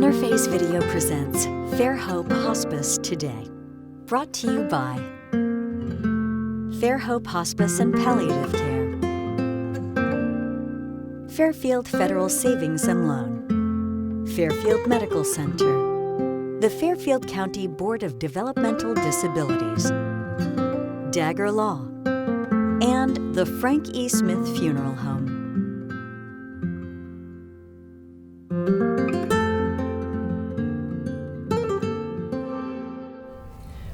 Interface Video presents Fairhope Hospice Today. Brought to you by Fairhope Hospice and Palliative Care, Fairfield Federal Savings and Loan, Fairfield Medical Center, the Fairfield County Board of Developmental Disabilities, Dagger Law, and the Frank E. Smith Funeral Home.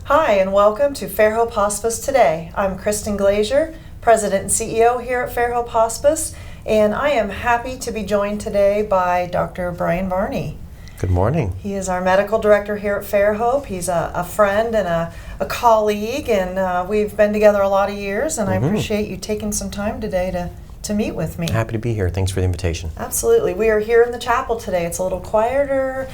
Hi, and welcome to Fairhope Hospice Today. I'm Kristen Glazier, President and CEO here at Fairhope Hospice, and I am happy to be joined today by Dr. Brian Varney. Good morning. He is our medical director here at Fairhope. He's a friend and a colleague, and we've been together a lot of years, and I appreciate you taking some time today to meet with me. Happy to be here. Thanks for the invitation. Absolutely. We are here in the chapel today. It's a little quieter.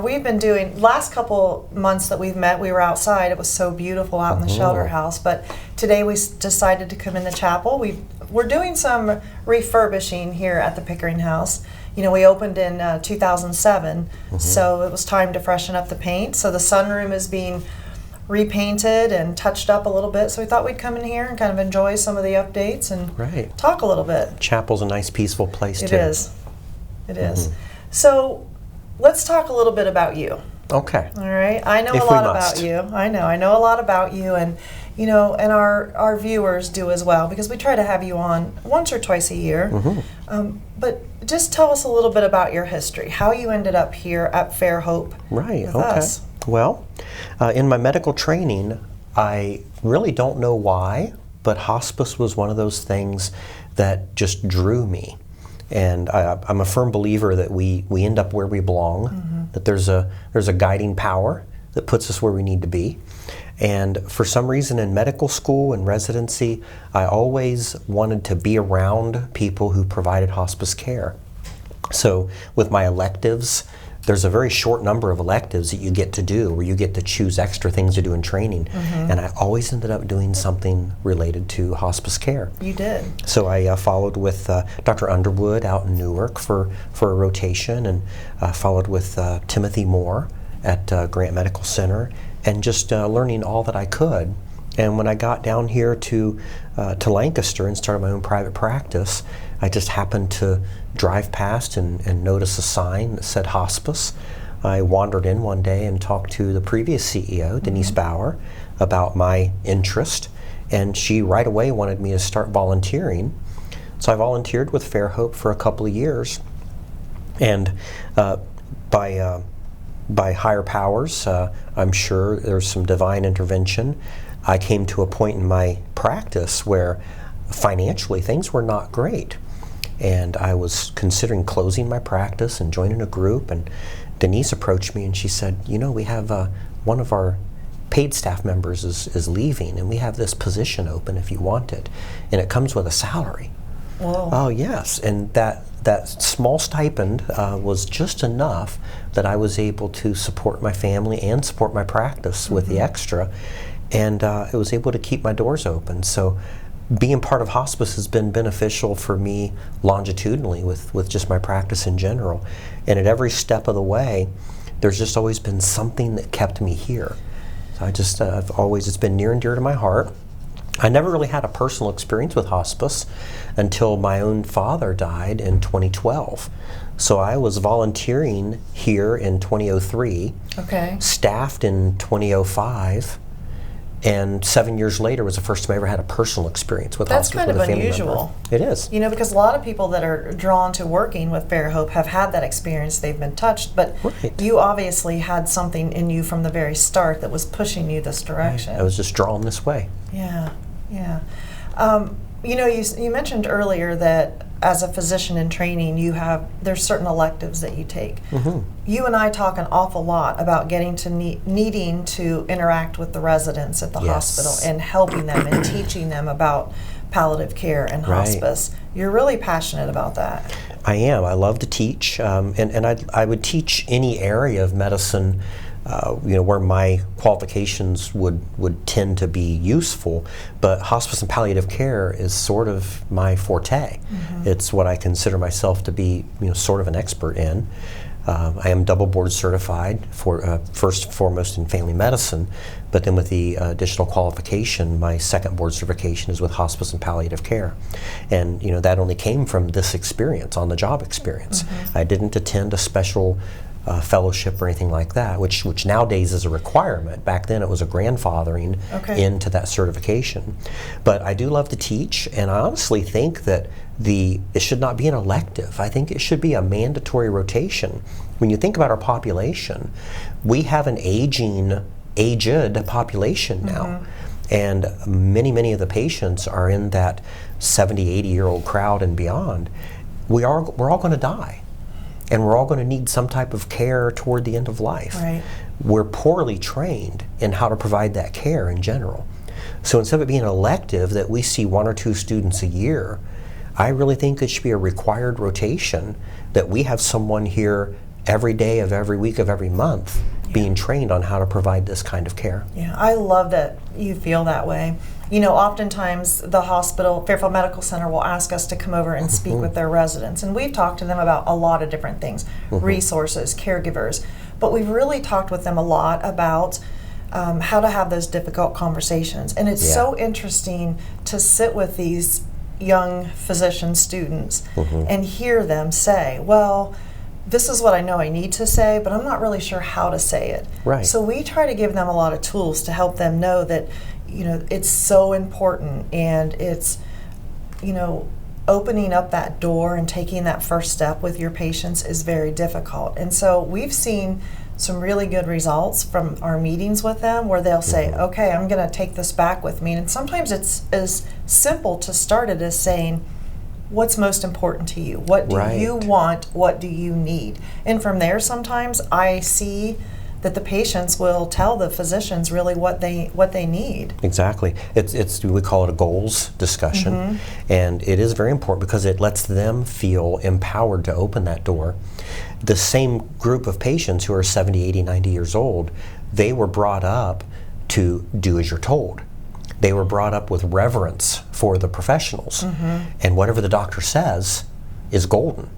We've been doing, last couple months that we've met, we were outside. It was so beautiful out in the shelter house. But today we decided to come in the chapel. We're doing some refurbishing here at the Pickering House. You know, we opened in 2007, so it was time to freshen up the paint. So the sunroom is being repainted and touched up a little bit, so we thought we'd come in here and kind of enjoy some of the updates and talk a little bit. Chapel's a nice, peaceful place It too. is. It is. So let's talk a little bit about you. Okay. All right. I know a lot about you. I know a lot about you, and you know, and our viewers do as well, because we try to have you on once or twice a year. But just tell us a little bit about your history, how you ended up here at Fairhope with us. Well, in my medical training, I really don't know why, but hospice was one of those things that just drew me. And I'm a firm believer that we end up where we belong, that there's a guiding power that puts us where we need to be. And for some reason in medical school and residency, I always wanted to be around people who provided hospice care. So with my electives, there's a very short number of electives that you get to do, where you get to choose extra things to do in training. And I always ended up doing something related to hospice care. You did. So I followed with Dr. Underwood out in Newark for a rotation, and followed with Timothy Moore at Grant Medical Center, and just learning all that I could. And when I got down here to Lancaster and started my own private practice, I just happened to drive past and notice a sign that said hospice. I wandered in one day and talked to the previous CEO, Denise Bauer, about my interest, and she right away wanted me to start volunteering. So I volunteered with Fairhope for a couple of years, and by higher powers, I'm sure there's some divine intervention, I came to a point in my practice where financially things were not great. And I was considering closing my practice and joining a group, and Denise approached me and she said, you know, we have one of our paid staff members is leaving, and we have this position open if you want it. And it comes with a salary. Whoa. Oh yes, and that small stipend was just enough that I was able to support my family and support my practice with the extra, and it was able to keep my doors open. So being part of hospice has been beneficial for me longitudinally with just my practice in general. And at every step of the way, there's just always been something that kept me here. So it's been near and dear to my heart. I never really had a personal experience with hospice until my own father died in 2012. So I was volunteering here in 2003, staffed in 2005, and 7 years later was the first time I ever had a personal experience with hospice with a family member. That's kind of unusual. It is. You know, because a lot of people that are drawn to working with Fairhope have had that experience. They've been touched, but you obviously had something in you from the very start that was pushing you this direction. I was just drawn this way. Yeah, yeah. You know, you mentioned earlier that as a physician in training, there's certain electives that you take. You and I talk an awful lot about getting to needing to interact with the residents at the hospital and helping them and teaching them about palliative care and hospice. You're really passionate about that. I am. I love to teach, and I would teach any area of medicine where my qualifications would tend to be useful, but hospice and palliative care is sort of my forte. It's what I consider myself to be, sort of an expert in. I am double board certified for first and foremost in family medicine, but then with the additional qualification, my second board certification is with hospice and palliative care. And that only came from this experience, on the job experience. I didn't attend a special fellowship or anything like that, which nowadays is a requirement. Back then it was a grandfathering into that certification. But I do love to teach, and I honestly think that it should not be an elective. I think it should be a mandatory rotation. When you think about our population, we have an aged population now. And many of the patients are in that 70, 80-year-old crowd and beyond. We're all going to die. And we're all going to need some type of care toward the end of life. Right. We're poorly trained in how to provide that care in general. So instead of it being an elective that we see 1 or 2 students a year, I really think it should be a required rotation, that we have someone here every day of every week of every month being trained on how to provide this kind of care. Yeah, I love that you feel that way. Oftentimes the hospital, Fairfield Medical Center, will ask us to come over and speak with their residents. And we've talked to them about a lot of different things, resources, caregivers. But we've really talked with them a lot about how to have those difficult conversations. And it's so interesting to sit with these young physician students and hear them say, well, this is what I know I need to say, but I'm not really sure how to say it. Right. So we try to give them a lot of tools to help them know that, it's so important, and it's, opening up that door and taking that first step with your patients is very difficult. And so we've seen some really good results from our meetings with them, where they'll say, okay, I'm going to take this back with me. And sometimes it's as simple to start it as saying, what's most important to you? What do you want? What do you need? And from there, sometimes I see that the patients will tell the physicians really what they need. Exactly. We call it a goals discussion, and it is very important because it lets them feel empowered to open that door. The same group of patients who are 70, 80, 90 years old, they were brought up to do as you're told. They were brought up with reverence for the professionals, and whatever the doctor says is golden.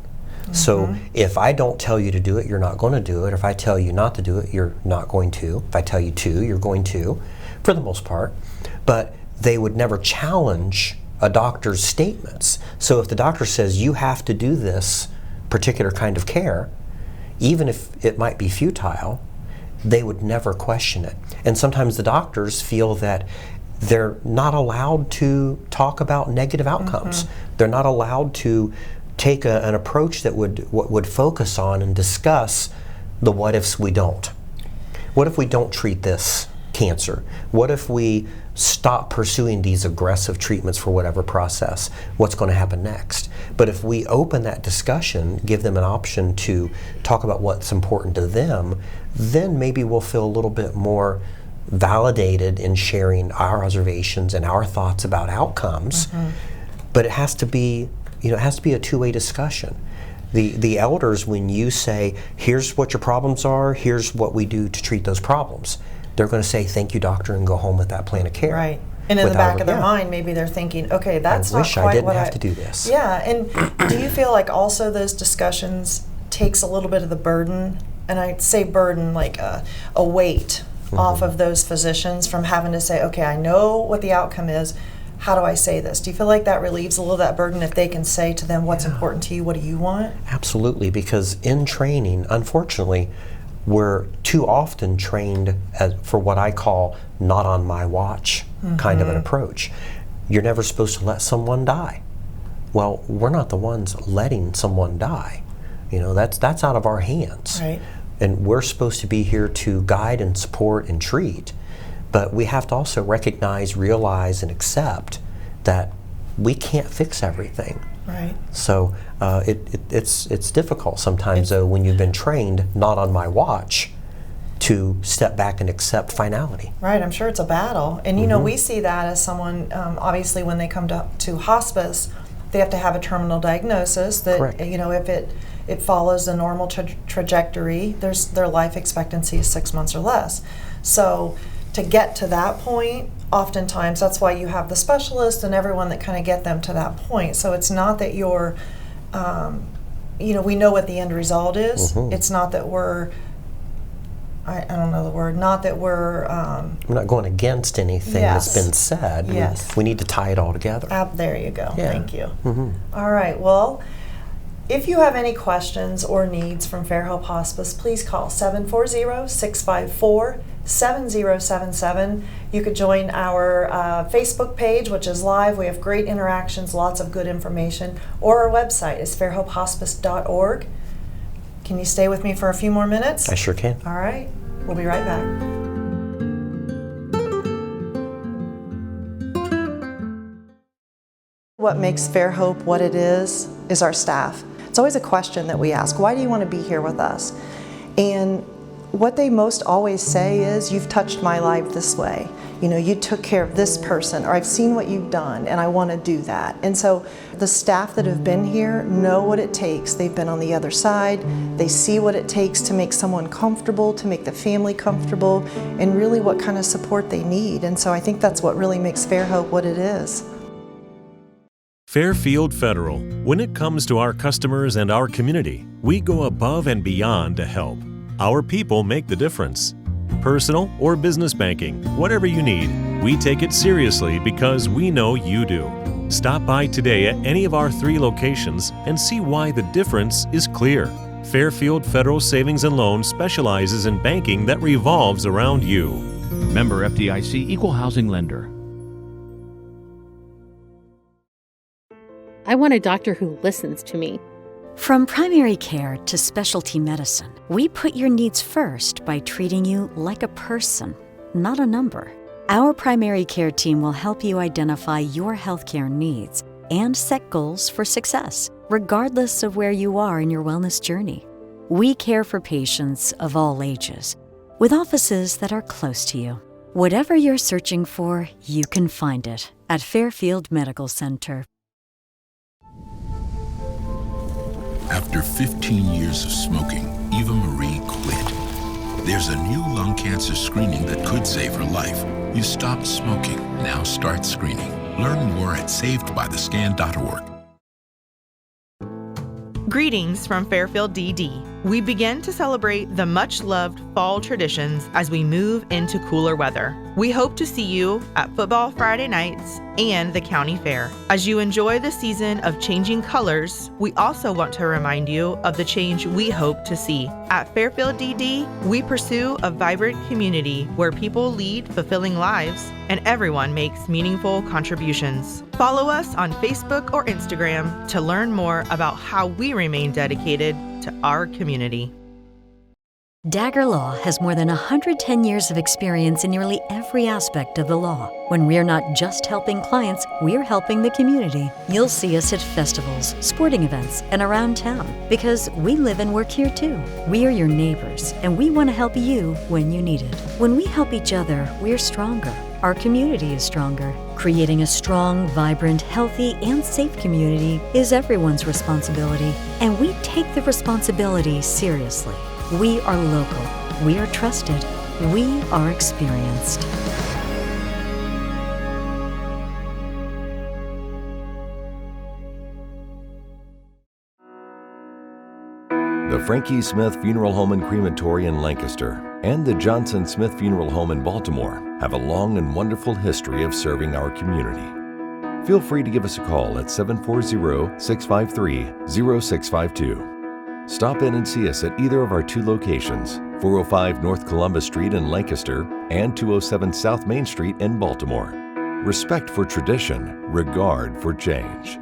So if I don't tell you to do it, you're not going to do it. If I tell you not to do it, you're not going to. If I tell you to, you're going to, for the most part. But they would never challenge a doctor's statements. So if the doctor says you have to do this particular kind of care, even if it might be futile, they would never question it. And sometimes the doctors feel that they're not allowed to talk about negative outcomes. They're not allowed to take an approach that would focus on and discuss the what ifs we don't. What if we don't treat this cancer? What if we stop pursuing these aggressive treatments for whatever process? What's going to happen next? But if we open that discussion, give them an option to talk about what's important to them, then maybe we'll feel a little bit more validated in sharing our observations and our thoughts about outcomes. But it has to be a two-way discussion. The elders, when you say, here's what your problems are, here's what we do to treat those problems, they're going to say, thank you, doctor, and go home with that plan of care. Right. And in the back of their mind, maybe they're thinking, okay, that's not quite what I wish I didn't have to do this. Yeah, and do you feel like also those discussions takes a little bit of the burden, and I say burden like a weight off of those physicians from having to say, okay, I know what the outcome is, how do I say this? Do you feel like that relieves a little of that burden if they can say to them what's important to you, what do you want? Absolutely, because in training, unfortunately, we're too often trained for what I call not on my watch kind of an approach. You're never supposed to let someone die. Well, we're not the ones letting someone die. That's out of our hands. Right. And we're supposed to be here to guide and support and treat. But we have to also recognize, realize, and accept that we can't fix everything. Right. So it's difficult sometimes, though, when you've been trained, not on my watch, to step back and accept finality. Right, I'm sure it's a battle. And we see that as someone, obviously when they come to hospice, they have to have a terminal diagnosis that, Correct. If it follows the normal trajectory, their life expectancy is 6 months or less. So to get to that point, oftentimes that's why you have the specialist and everyone that kind of get them to that point. So it's not that you're we know what the end result is. It's not that we're, I don't know the word, not that we're not going against anything that's been said. Yes. We need to tie it all together. There you go. Yeah. Thank you. All right. Well, if you have any questions or needs from Fairhope Hospice, please call 740-654-7077. You could join our Facebook page, which is live. We have great interactions, lots of good information. Or our website is fairhopehospice.org. Can you stay with me for a few more minutes? I sure can. All right. We'll be right back. What makes Fairhope what it is our staff. It's always a question that we ask, why do you want to be here with us? And what they most always say is, you've touched my life this way. You took care of this person, or I've seen what you've done and I want to do that. And so the staff that have been here know what it takes. They've been on the other side. They see what it takes to make someone comfortable, to make the family comfortable, and really what kind of support they need. And so I think that's what really makes Fairhope what it is. Fairfield Federal. When it comes to our customers and our community, we go above and beyond to help. Our people make the difference. Personal or business banking, whatever you need, we take it seriously because we know you do. Stop by today at any of our 3 locations and see why the difference is clear. Fairfield Federal Savings and Loan specializes in banking that revolves around you. Member FDIC Equal Housing Lender. I want a doctor who listens to me. From primary care to specialty medicine, we put your needs first by treating you like a person, not a number. Our primary care team will help you identify your healthcare needs and set goals for success, regardless of where you are in your wellness journey. We care for patients of all ages, with offices that are close to you. Whatever you're searching for, you can find it at Fairfield Medical Center. After 15 years of smoking, Eva Marie quit. There's a new lung cancer screening that could save her life. You stopped smoking. Now start screening. Learn more at savedbythescan.org. Greetings from Fairfield DD. We begin to celebrate the much-loved fall traditions as we move into cooler weather. We hope to see you at Football Friday nights and the County Fair. As you enjoy the season of changing colors, we also want to remind you of the change we hope to see. At Fairfield DD, we pursue a vibrant community where people lead fulfilling lives and everyone makes meaningful contributions. Follow us on Facebook or Instagram to learn more about how we remain dedicated to our community. Dagger Law has more than 110 years of experience in nearly every aspect of the law. When we're not just helping clients, we're helping the community. You'll see us at festivals, sporting events, and around town because we live and work here too. We are your neighbors, and we want to help you when you need it. When we help each other, we're stronger. Our community is stronger. Creating a strong, vibrant, healthy, and safe community is everyone's responsibility, and we take the responsibility seriously. We are local. We are trusted. We are experienced. The Frankie Smith Funeral Home and Crematory in Lancaster and the Johnson Smith Funeral Home in Baltimore have a long and wonderful history of serving our community. Feel free to give us a call at 740-653-0652. Stop in and see us at either of our 2 locations, 405 North Columbus Street in Lancaster and 207 South Main Street in Baltimore. Respect for tradition, regard for change.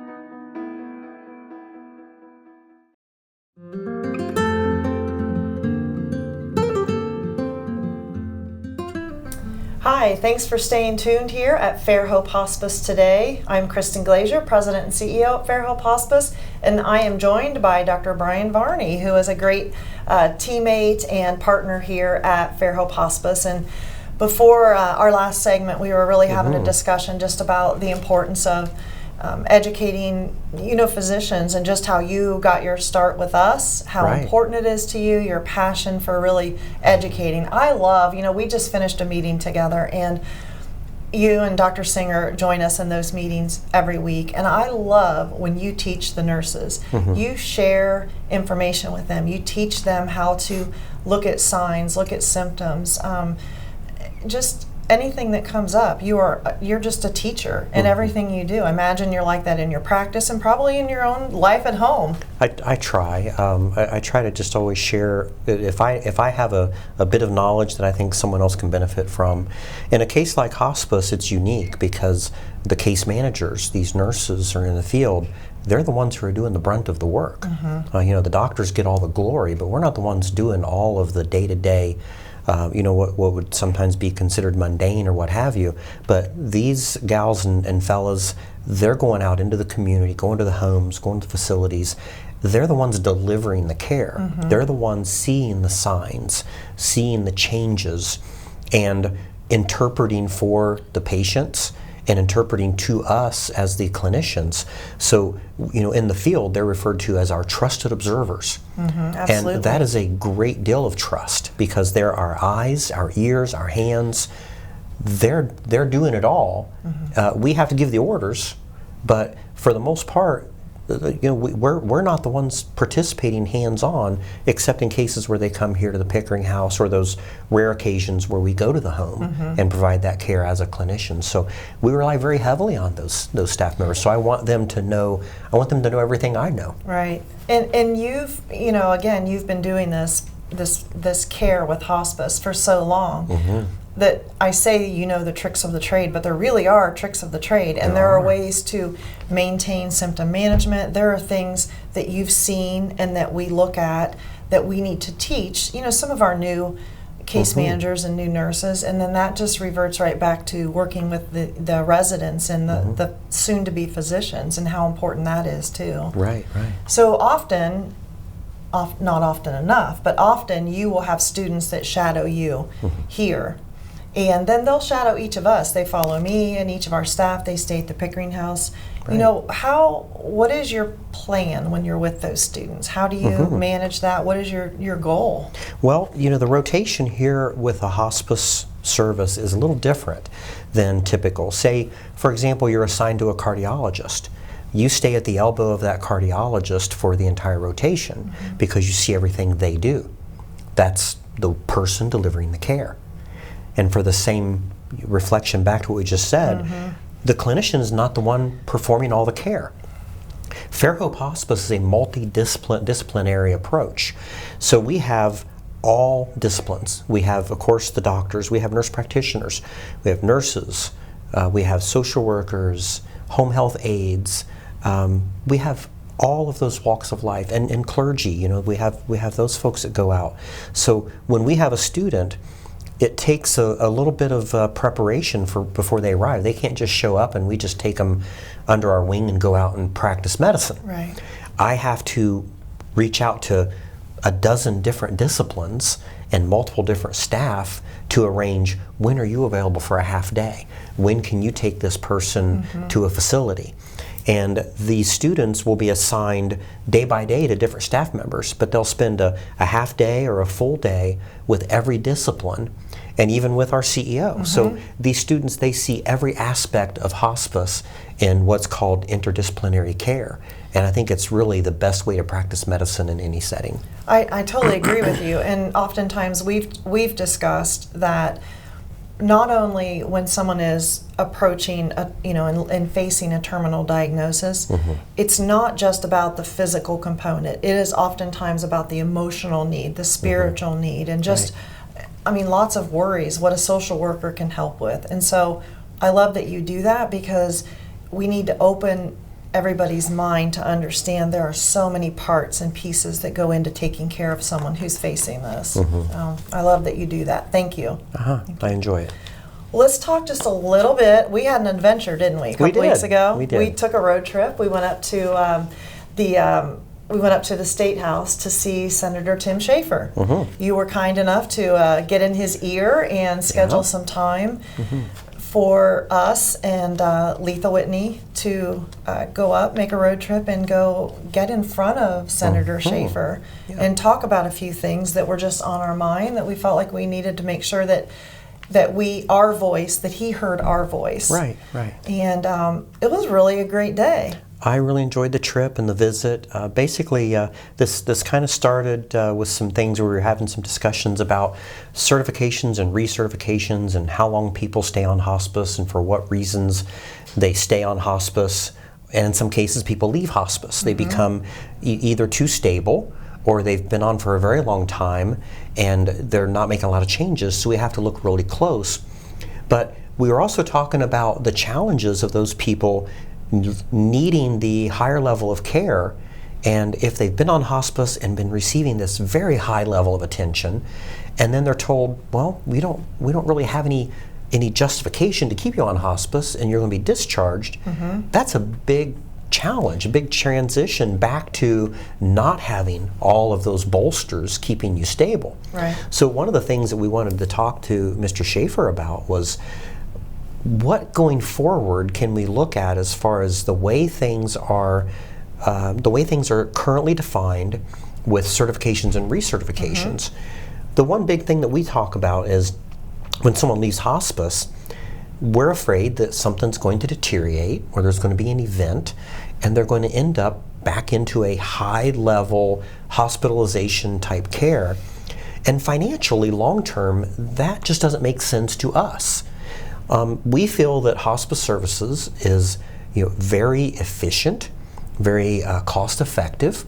Hi, thanks for staying tuned here at Fairhope Hospice today. I'm Kristen Glazier, President and CEO at Fairhope Hospice, and I am joined by Dr. Brian Varney, who is a great teammate and partner here at Fairhope Hospice. And before our last segment, we were really having a discussion just about the importance of educating, physicians and just how you got your start with us, how important it is to you, your passion for really educating. I love, we just finished a meeting together, and you and Dr. Singer join us in those meetings every week, and I love when you teach the nurses. You share information with them. You teach them how to look at signs, look at symptoms, just anything that comes up. You're just a teacher in everything you do. I imagine you're like that in your practice and probably in your own life at home. I try. I try to just always share. If I have a bit of knowledge that I think someone else can benefit from. In a case like hospice, it's unique because the case managers, these nurses are in the field. They're the ones who are doing the brunt of the work. The doctors get all the glory, but we're not the ones doing all of the day-to-day. What would sometimes be considered mundane or what have you. But these gals and fellas, they're going out into the community, going to the homes, going to the facilities. They're the ones delivering the care. They're the ones seeing the signs, seeing the changes, and interpreting for the patients and interpreting to us as the clinicians. So, in the field, they're referred to as our trusted observers. Absolutely. And that is a great deal of trust because they're our eyes, our ears, our hands. They're doing it all. We have to give the orders, but for the most part, we're not the ones participating hands-on, except in cases where they come here to the Pickering House or those rare occasions where we go to the home and provide that care as a clinician. So we rely very heavily on those staff members. So I want them to know everything I know. Right. And you've been doing this care with hospice for so long. That I say the tricks of the trade, but there really are tricks of the trade, and there are ways to maintain symptom management. There are things that you've seen and that we look at that we need to teach, some of our new case managers and new nurses, and then that just reverts right back to working with the residents and the soon-to-be physicians and how important that is too. Right. So often, not often enough, but often you will have students that shadow you here. And then they'll shadow each of us. They follow me and each of our staff. They stay at the Pickering House. Right. What is your plan when you're with those students? How do you manage that? What is your goal? Well, the rotation here with a hospice service is a little different than typical. Say, for example, you're assigned to a cardiologist. You stay at the elbow of that cardiologist for the entire rotation because you see everything they do. That's the person delivering the care. And for the same reflection back to what we just said, the clinician is not the one performing all the care. Fairhope Hospice is a multidisciplinary approach. So we have all disciplines. We have, of course, the doctors, we have nurse practitioners, we have nurses, we have social workers, home health aides, we have all of those walks of life, and clergy, we have those folks that go out. So when we have a student, it takes a little bit of preparation before they arrive. They can't just show up and we just take them under our wing and go out and practice medicine. Right. I have to reach out to a dozen different disciplines and multiple different staff to arrange when are you available for a half day? When can you take this person to a facility? And the students will be assigned day by day to different staff members, but they'll spend a half day or a full day with every discipline, and even with our CEO. So these students, they see every aspect of hospice in what's called interdisciplinary care. And I think it's really the best way to practice medicine in any setting. I totally agree with you. And oftentimes we've discussed that not only when someone is approaching, and facing a terminal diagnosis, it's not just about the physical component. It is oftentimes about the emotional need, the spiritual need, and just, lots of worries, what a social worker can help with. And so I love that you do that because we need to open everybody's mind to understand there are so many parts and pieces that go into taking care of someone who's facing this. I love that you do that. Thank you. I enjoy it. Let's talk just a little bit. We had an adventure, didn't we? A couple weeks ago. We did. We took a road trip. We went up to the State House to see Senator Tim Schaefer. You were kind enough to get in his ear and schedule some time for us and Letha Whitney to go up, make a road trip, and go get in front of Senator Schaefer and talk about a few things that were just on our mind that we felt like we needed to make sure that that that he heard our voice. Right, right. And it was really a great day. I really enjoyed the trip and the visit. Basically, this kind of started with some things where we were having some discussions about certifications and recertifications and how long people stay on hospice and for what reasons they stay on hospice. And in some cases, people leave hospice. They become either too stable or they've been on for a very long time and they're not making a lot of changes, so we have to look really close. But we were also talking about the challenges of those people needing the higher level of care, and if they've been on hospice and been receiving this very high level of attention, and then they're told, well, we don't really have any justification to keep you on hospice and you're going to be discharged, that's a big challenge, a big transition back to not having all of those bolsters keeping you stable. Right. So one of the things that we wanted to talk to Mr. Schaefer about was what going forward can we look at as far as the way things are currently defined with certifications and recertifications. The one big thing that we talk about is when someone leaves hospice, we're afraid that something's going to deteriorate or there's going to be an event and they're going to end up back into a high level hospitalization type care. And financially, long term, that just doesn't make sense to us. We feel that hospice services is very efficient, very cost effective,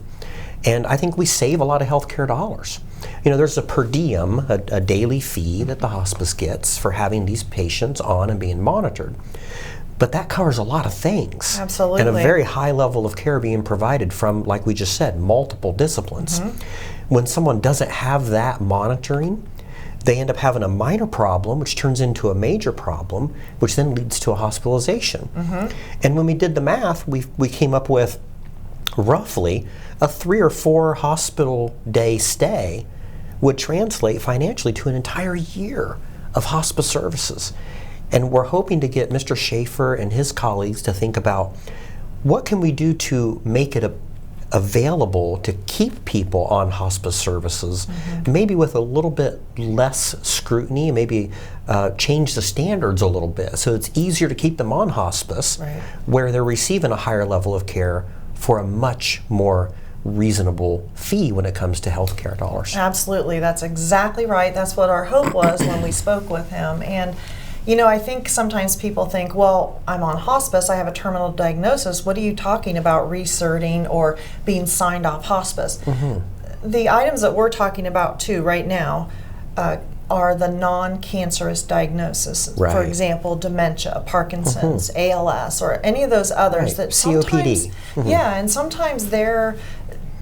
and I think we save a lot of healthcare dollars. There's a per diem, a daily fee that the hospice gets for having these patients on and being monitored. But that covers a lot of things. Absolutely. And a very high level of care being provided from, like we just said, multiple disciplines. When someone doesn't have that monitoring, they end up having a minor problem, which turns into a major problem, which then leads to a hospitalization. And when we did the math, we came up with roughly a 3 or 4 hospital day stay would translate financially to an entire year of hospice services. And we're hoping to get Mr. Schaefer and his colleagues to think about what can we do to make it available to keep people on hospice services, maybe with a little bit less scrutiny, maybe change the standards a little bit so it's easier to keep them on hospice, where they're receiving a higher level of care for a much more reasonable fee when it comes to healthcare dollars. Absolutely, that's exactly right. That's what our hope was when we spoke with him. And I think sometimes people think, well, I'm on hospice, I have a terminal diagnosis. What are you talking about recerting or being signed off hospice? The items that we're talking about too right now are the non-cancerous diagnoses. For example, dementia, Parkinson's, ALS, or any of those others that sometimes, COPD. And sometimes their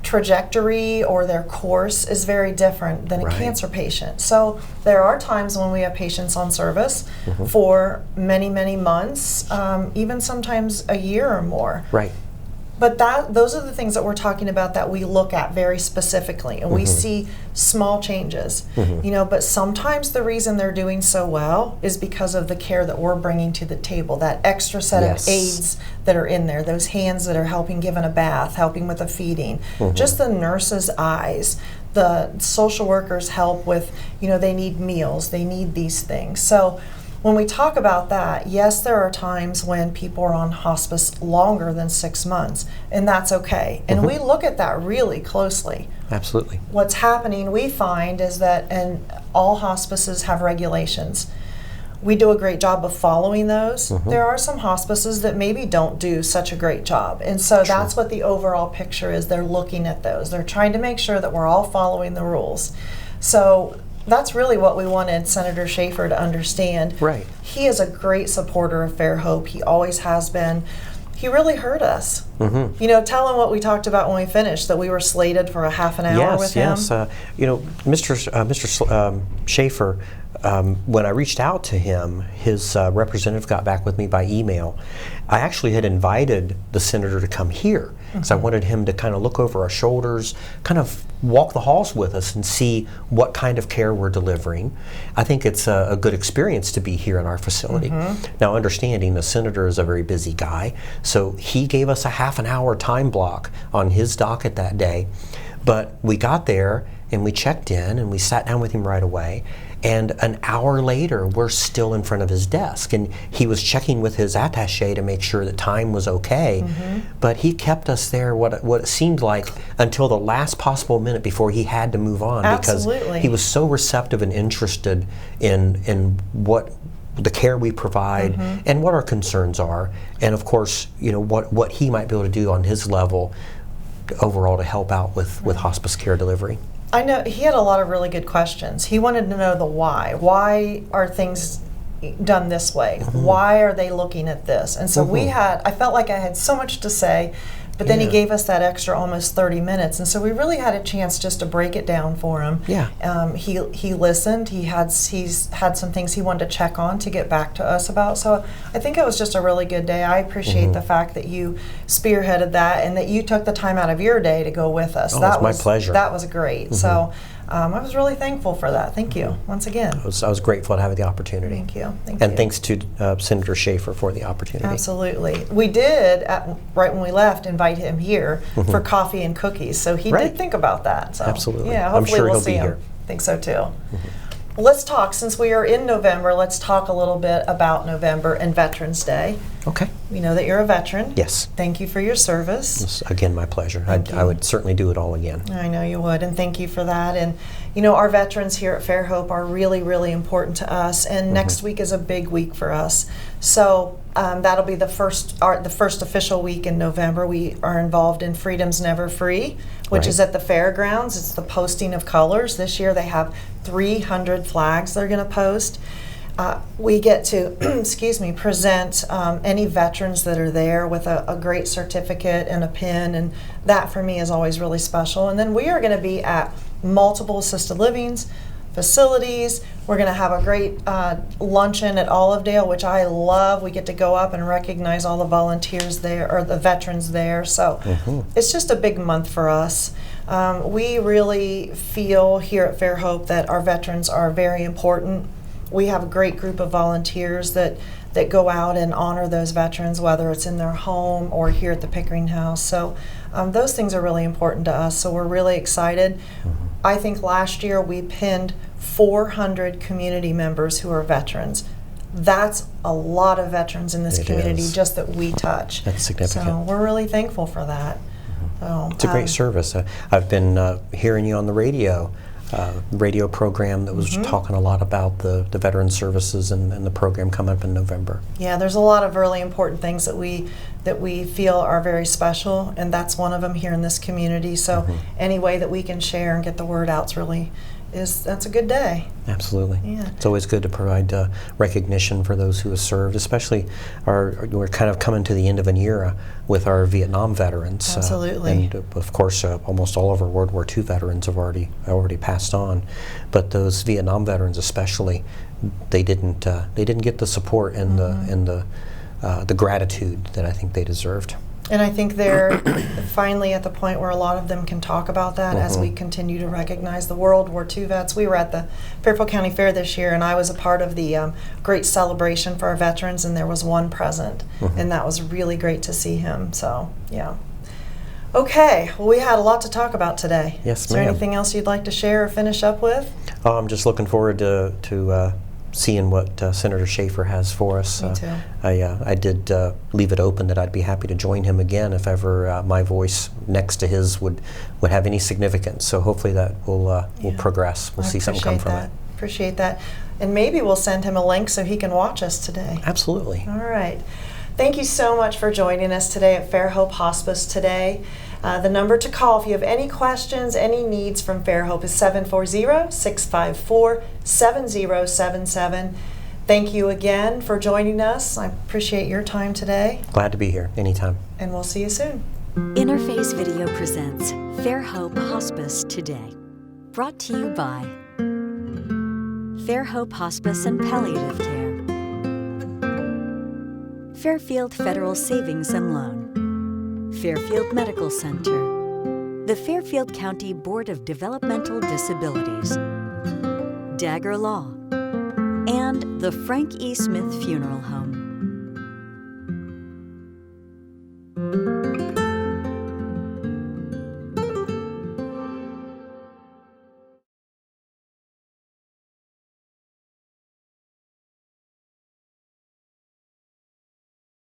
trajectory or their course is very different than a cancer patient. So there are times when we have patients on service for many, many months, even sometimes a year or more. But those are the things that we're talking about that we look at very specifically, and we see small changes. But sometimes the reason they're doing so well is because of the care that we're bringing to the table, that extra set of aides that are in there, those hands that are helping giving a bath, helping with the feeding, just the nurse's eyes, the social workers help with, they need meals, they need these things. So when we talk about that, yes, there are times when people are on hospice longer than 6 months, and that's okay. And we look at that really closely. Absolutely. What's happening, we find, is that all hospices have regulations. We do a great job of following those. There are some hospices that maybe don't do such a great job. And so that's what the overall picture is. They're looking at those. They're trying to make sure that we're all following the rules. So that's really what we wanted Senator Schaefer to understand. He is a great supporter of Fairhope. He always has been. He really heard us. Tell him what we talked about when we finished, that we were slated for a half an hour with him. Mr. Schaefer, when I reached out to him, his representative got back with me by email. I actually had invited the senator to come here because I wanted him to kind of look over our shoulders, kind of walk the halls with us and see what kind of care we're delivering. I think it's a good experience to be here in our facility. Now, understanding the senator is a very busy guy, so he gave us a half an hour time block on his docket that day. But we got there and we checked in and we sat down with him right away. And an hour later, we're still in front of his desk, and he was checking with his attaché to make sure that time was okay. But he kept us there what it seemed like until the last possible minute before he had to move on. Absolutely. Because he was so receptive and interested in what the care we provide and what our concerns are, and of course, what he might be able to do on his level overall to help out with hospice care delivery. I know he had a lot of really good questions. He wanted to know the why. Why are things done this way? Why are they looking at this? And so I felt like I had so much to say, but then he gave us that extra almost 30 minutes. And so we really had a chance just to break it down for him. He listened. He's had some things he wanted to check on to get back to us about. So I think it was just a really good day. I appreciate the fact that you spearheaded that and that you took the time out of your day to go with us. Oh, that was my pleasure. That was great. So I was really thankful for that. Thank you once again. I was grateful to have the opportunity. Thank you. And thanks to Senator Schaefer for the opportunity. Absolutely. We did, right when we left, invite him here for coffee and cookies. So he did think about that. So, absolutely. Yeah, hopefully I'm sure we'll he'll see be him. here. I think so too. Let's talk, since we are in November, let's talk a little bit about November and Veterans Day. Okay. We know that you're a veteran. Yes. Thank you for your service. It's, again, my pleasure. I would certainly do it all again. I know you would, and thank you for that. And our veterans here at Fairhope are really, really important to us, and next week is a big week for us. So that'll be the first official week in November. We are involved in Freedom's Never Free, which is at the fairgrounds. It's the posting of colors. This year they have 300 flags they're going to post. We get to, present any veterans that are there with a great certificate and a pin, and that for me is always really special. And then we are going to be at multiple assisted livings, facilities. We're going to have a great luncheon at Olivedale, which I love. We get to go up and recognize all the volunteers there, or the veterans there. So it's just a big month for us. We really feel here at Fairhope that our veterans are very important. We have a great group of volunteers that go out and honor those veterans, whether it's in their home or here at the Pickering House. So those things are really important to us, so we're really excited. I think last year we pinned 400 community members who are veterans. That's a lot of veterans in this community just that we touch. That's significant. So we're really thankful for that. So, it's a great service. I've been hearing you on the radio program that was talking a lot about the veteran services and the program coming up in November. Yeah, there's a lot of really important things that we feel are very special, and that's one of them here in this community. So any way that we can share and get the word out that's a good day. Absolutely. Yeah. It's always good to provide recognition for those who have served, especially we're kind of coming to the end of an era with our Vietnam veterans. Absolutely. And of course, almost all of our World War II veterans have already passed on, but those Vietnam veterans especially, they didn't get the support and the gratitude that I think they deserved. And I think they're finally at the point where a lot of them can talk about that as we continue to recognize the World War II vets. We were at the Fairfield County Fair this year, and I was a part of the great celebration for our veterans, and there was one present, and that was really great to see him. So, yeah. Okay, well, we had a lot to talk about today. Yes, Is there ma'am. anything else you'd like to share or finish up with? I'm just looking forward to seeing what Senator Schaefer has for us. Me too. I did leave it open that I'd be happy to join him again if ever my voice next to his would have any significance. So hopefully that will progress. We'll see something come from it. Appreciate that. And maybe we'll send him a link so he can watch us today. Absolutely. All right. Thank you so much for joining us today at Fairhope Hospice today. The number to call if you have any questions, any needs from Fairhope is 740-654-7077. Thank you again for joining us. I appreciate your time today. Glad to be here anytime. And we'll see you soon. Interface Video presents Fairhope Hospice Today. Brought to you by Fairhope Hospice and Palliative Care, Fairfield Federal Savings and Loan, Fairfield Medical Center, the Fairfield County Board of Developmental Disabilities, Dagger Law, and the Frank E. Smith Funeral Home.